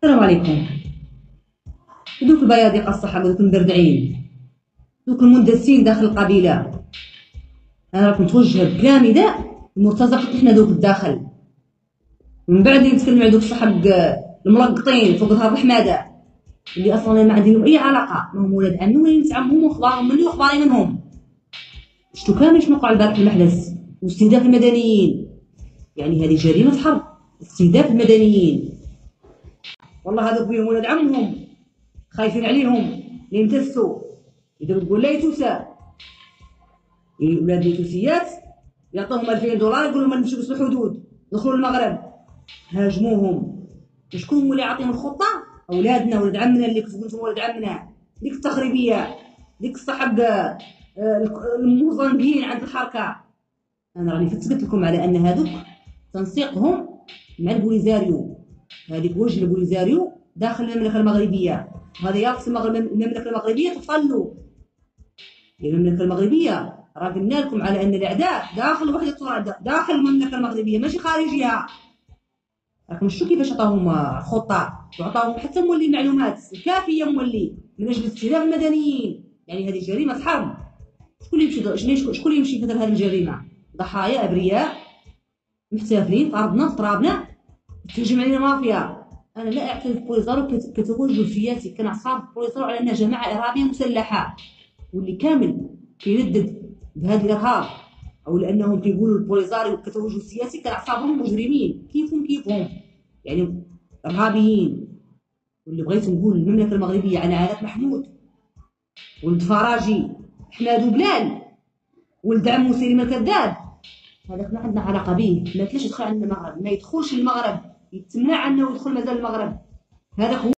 السلام عليكم. دوك البياضيق الصحابه، دوك المبردعين، دوك المندسين داخل القبيله، انا راكم نتوجه بكلامي المرتزقه حنا دوك الداخل. من بعد اللي نتكلم على دوك الصحاب الملقطين فوق ظهر الحماده اللي اصلا ما عندي لهم اي علاقه، ما هم ولاد عمي ولا نتعمهم واخبارهم مني واخباري منهم. شفتوا كامل شنو وقع البارح في المحدث واستهداف المدنيين، يعني هذه جريمه حرب، استهداف المدنيين. والله هذوك بيهم ولاد عمهم خايفين عليهم يمتسوا، اذا بتقول لا يتوسى ولاد التوسيات يعطوهم 2000 دولار يقول لهم نمشيو نكسروا الحدود ندخلوا المغرب. هاجموهم. وشكون اللي عاطيهم الخطه؟ اولادنا ولاد عمنا اللي كتبوا انتم ولاد عمنا، ديك التخريبيه، ديك الصحاب المزنقين عند الحركه. انا راني فتبت لكم على ان هذوك تنسيقهم مع البوليزاريو، هذيك وجه البوليزاريو داخل المملكه المغربيه، وهذا يقص المملكه المغربيه تفصلوا. المملكه المغربيه راه قلنا لكم على ان الاعداء داخل وحده التراب، داخل المملكه المغربيه ماشي خارجها. راكم شفتوا كيفاش عطاهم خطه وعطاهم حتى مولي المعلومات الكافيه مولي من اجل استهداف المدنيين. يعني هذه جريمه حرب. شكون اللي يمشي يكثر هذه الجريمه؟ ضحايا ابرياء محتفلين في ارضنا في ترابنا، تهجم علينا مافيا. انا لا اعترف بوليزارو كتوجه سياسي، كنعترف بوليزارو على انها جماعه ارهابيه مسلحه، واللي كامل كيردد بهذا الارهاب او لانهم كيقولوا البوليزاريو كتوجه سياسي كنعتبرهم مجرمين كيفهم، يعني ارهابيين. واللي بغيت نقول المملكه المغربيه على عادات محمود ولد فراجي حماد وبلال ولد عمو سليم الكذاب، هذاك ما عندنا علاقه به. ما تلاش يدخل عندنا المغرب، ما يدخلش المغرب، يتمنع انه يدخل مازال المغرب. هذاك هو